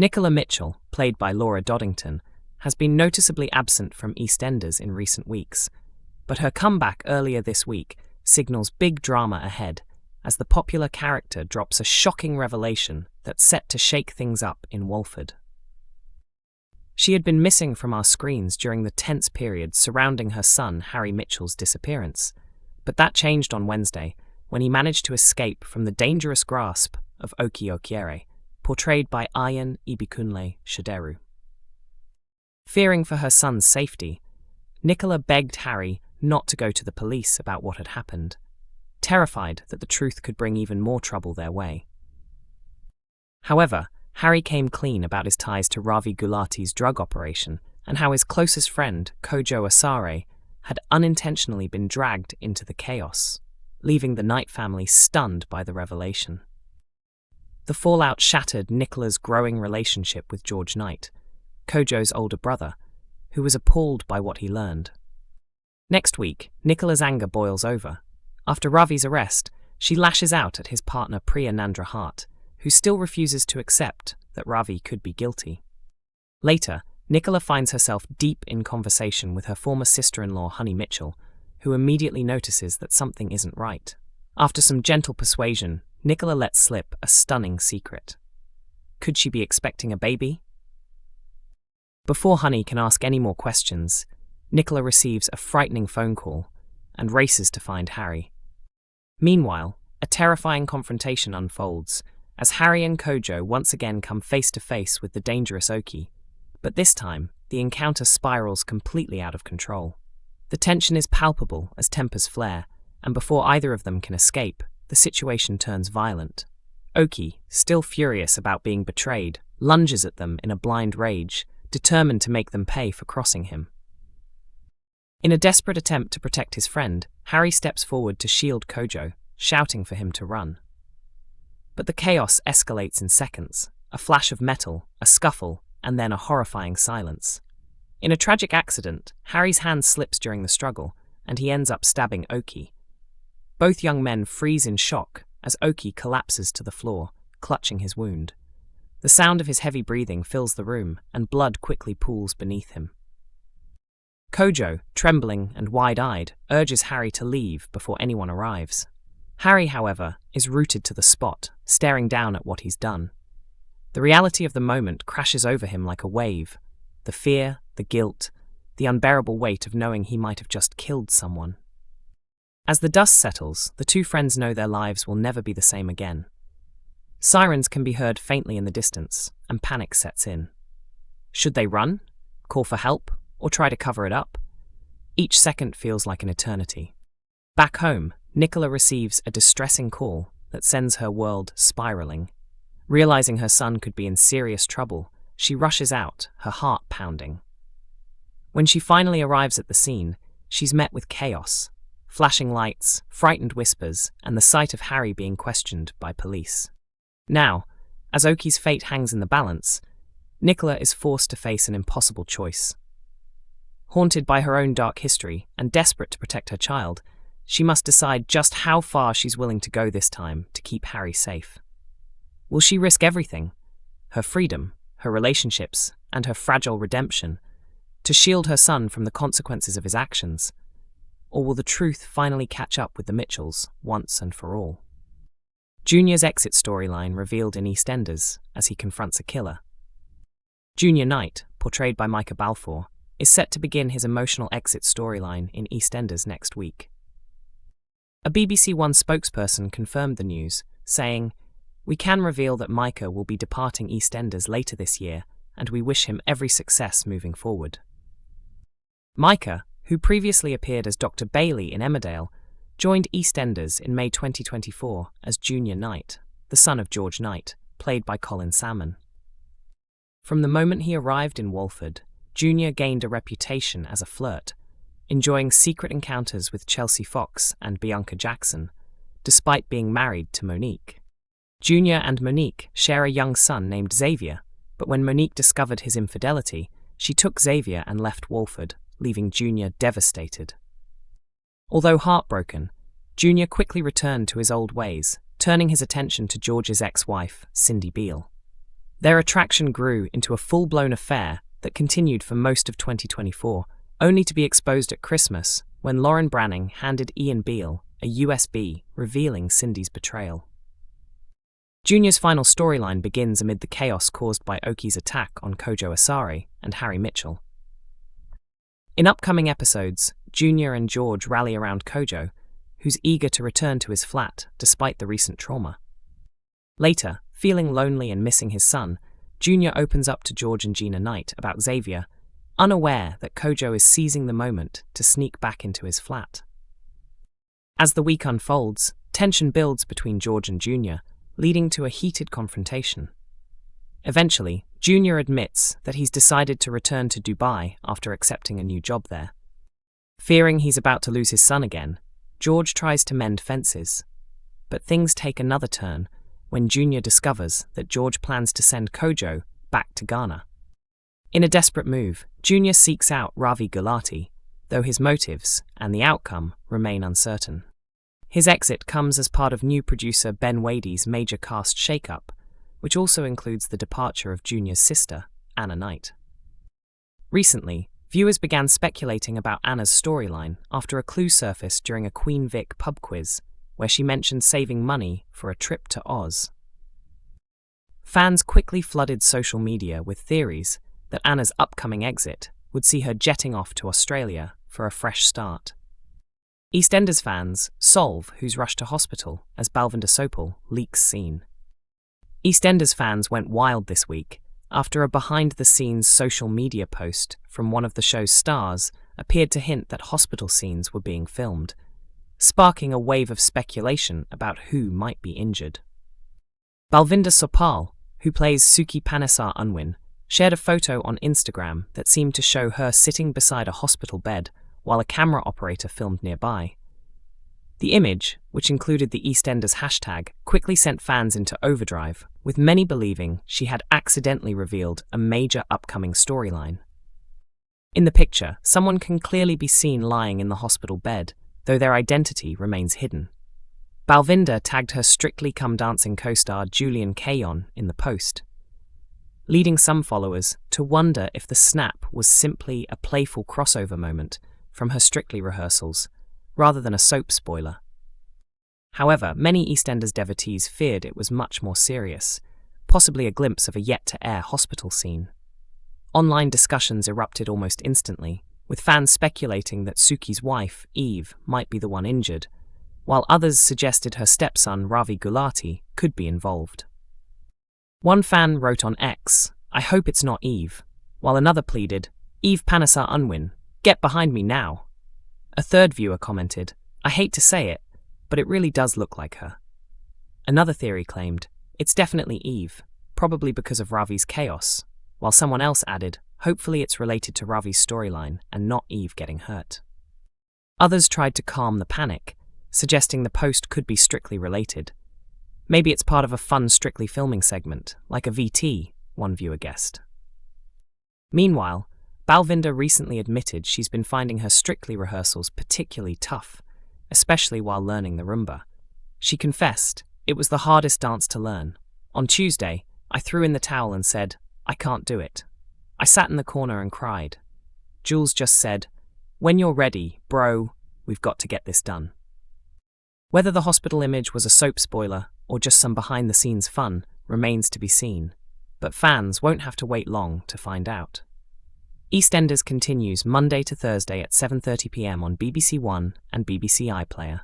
Nicola Mitchell, played by Laura Doddington, has been noticeably absent from Eastenders in recent weeks, but her comeback earlier this week signals big drama ahead as the popular character drops a shocking revelation that's set to shake things up in Walford. She had been missing from our screens during the tense period surrounding her son Harry Mitchell's disappearance, but that changed on Wednesday when he managed to escape from the dangerous grasp of Okie Okyere, portrayed by Ibekunle Shederu. Fearing for her son's safety, Nicola begged Harry not to go to the police about what had happened, terrified that the truth could bring even more trouble their way. However, Harry came clean about his ties to Ravi Gulati's drug operation and how his closest friend, Kojo Asare, had unintentionally been dragged into the chaos, leaving the Knight family stunned by the revelation. The fallout shattered Nicola's growing relationship with George Knight, Kojo's older brother, who was appalled by what he learned. Next week, Nicola's anger boils over. After Ravi's arrest, she lashes out at his partner Priya Nandra Hart, who still refuses to accept that Ravi could be guilty. Later, Nicola finds herself deep in conversation with her former sister-in-law Honey Mitchell, who immediately notices that something isn't right. After some gentle persuasion, Nicola lets slip a stunning secret. Could she be expecting a baby? Before Honey can ask any more questions, Nicola receives a frightening phone call and races to find Harry. Meanwhile, a terrifying confrontation unfolds as Harry and Kojo once again come face to face with the dangerous Okie, but this time the encounter spirals completely out of control. The tension is palpable as tempers flare, and before either of them can escape, the situation turns violent. Okie, still furious about being betrayed, lunges at them in a blind rage, determined to make them pay for crossing him. In a desperate attempt to protect his friend, Harry steps forward to shield Kojo, shouting for him to run. But the chaos escalates in seconds, a flash of metal, a scuffle, and then a horrifying silence. In a tragic accident, Harry's hand slips during the struggle, and he ends up stabbing Okie. Both young men freeze in shock as Okie collapses to the floor, clutching his wound. The sound of his heavy breathing fills the room, and blood quickly pools beneath him. Kojo, trembling and wide-eyed, urges Harry to leave before anyone arrives. Harry, however, is rooted to the spot, staring down at what he's done. The reality of the moment crashes over him like a wave. The fear, the guilt, the unbearable weight of knowing he might have just killed someone. As the dust settles, the two friends know their lives will never be the same again. Sirens can be heard faintly in the distance, and panic sets in. Should they run, call for help, or try to cover it up? Each second feels like an eternity. Back home, Nicola receives a distressing call that sends her world spiraling. Realizing her son could be in serious trouble, she rushes out, her heart pounding. When she finally arrives at the scene, she's met with chaos, flashing lights, frightened whispers, and the sight of Harry being questioned by police. Now, as Okie's fate hangs in the balance, Nicola is forced to face an impossible choice. Haunted by her own dark history and desperate to protect her child, she must decide just how far she's willing to go this time to keep Harry safe. Will she risk everything, her freedom, her relationships, and her fragile redemption, to shield her son from the consequences of his actions? Or will the truth finally catch up with the Mitchells once and for all? Junior's exit storyline revealed in Eastenders as he confronts a killer. Junior Knight, portrayed by Micah Balfour, is set to begin his emotional exit storyline in Eastenders next week. A BBC One spokesperson confirmed the news, saying, "We can reveal that Micah will be departing Eastenders later this year, and we wish him every success moving forward." Micah, who previously appeared as Dr. Bailey in Emmerdale, joined Eastenders in May 2024 as Junior Knight, the son of George Knight, played by Colin Salmon. From the moment he arrived in Walford, Junior gained a reputation as a flirt, enjoying secret encounters with Chelsea Fox and Bianca Jackson, despite being married to Monique. Junior and Monique share a young son named Xavier, but when Monique discovered his infidelity, she took Xavier and left Walford, leaving Junior devastated. Although heartbroken, Junior quickly returned to his old ways, turning his attention to George's ex-wife, Cindy Beale. Their attraction grew into a full-blown affair that continued for most of 2024, only to be exposed at Christmas when Lauren Branning handed Ian Beale a USB revealing Cindy's betrayal. Junior's final storyline begins amid the chaos caused by Okie's attack on Kojo Okyere and Harry Mitchell. In upcoming episodes, Junior and George rally around Kojo, who's eager to return to his flat despite the recent trauma. Later, feeling lonely and missing his son, Junior opens up to George and Gina Knight about Xavier, unaware that Kojo is seizing the moment to sneak back into his flat. As the week unfolds, tension builds between George and Junior, leading to a heated confrontation. Eventually, Junior admits that he's decided to return to Dubai after accepting a new job there. Fearing he's about to lose his son again, George tries to mend fences. But things take another turn when Junior discovers that George plans to send Kojo back to Ghana. In a desperate move, Junior seeks out Ravi Gulati, though his motives and the outcome remain uncertain. His exit comes as part of new producer Ben Wadey's major cast shakeup, which also includes the departure of Junior's sister, Anna Knight. Recently, viewers began speculating about Anna's storyline after a clue surfaced during a Queen Vic pub quiz, where she mentioned saving money for a trip to Oz. Fans quickly flooded social media with theories that Anna's upcoming exit would see her jetting off to Australia for a fresh start. Eastenders fans solve who's rushed to hospital as Balvinder Sopal leaks scene. Eastenders fans went wild this week after a behind-the-scenes social media post from one of the show's stars appeared to hint that hospital scenes were being filmed, sparking a wave of speculation about who might be injured. Balvinder Sopal, who plays Suki Panesar Unwin, shared a photo on Instagram that seemed to show her sitting beside a hospital bed while a camera operator filmed nearby. The image, which included the EastEnders hashtag, quickly sent fans into overdrive, with many believing she had accidentally revealed a major upcoming storyline. In the picture, someone can clearly be seen lying in the hospital bed, though their identity remains hidden. Balvinder tagged her Strictly Come Dancing co-star Julian Kayon in the post, leading some followers to wonder if the snap was simply a playful crossover moment from her Strictly rehearsals, rather than a soap spoiler. However, many EastEnders devotees feared it was much more serious, possibly a glimpse of a yet-to-air hospital scene. Online discussions erupted almost instantly, with fans speculating that Suki's wife, Eve, might be the one injured, while others suggested her stepson, Ravi Gulati, could be involved. One fan wrote on X, "I hope it's not Eve," while another pleaded, "Eve Panesar Unwin, get behind me now." A third viewer commented, "I hate to say it, but it really does look like her." Another theory claimed, "It's definitely Eve, probably because of Ravi's chaos," while someone else added, "Hopefully it's related to Ravi's storyline and not Eve getting hurt." Others tried to calm the panic, suggesting the post could be Strictly related. "Maybe it's part of a fun Strictly filming segment, like a VT," one viewer guessed. Meanwhile, Balvinder recently admitted she's been finding her Strictly rehearsals particularly tough, especially while learning the rumba. She confessed, "It was the hardest dance to learn. On Tuesday, I threw in the towel and said, I can't do it. I sat in the corner and cried. Jules just said, 'When you're ready, bro, we've got to get this done.'" Whether the hospital image was a soap spoiler or just some behind-the-scenes fun remains to be seen, but fans won't have to wait long to find out. EastEnders continues Monday to Thursday at 7:30 p.m. on BBC One and BBC iPlayer.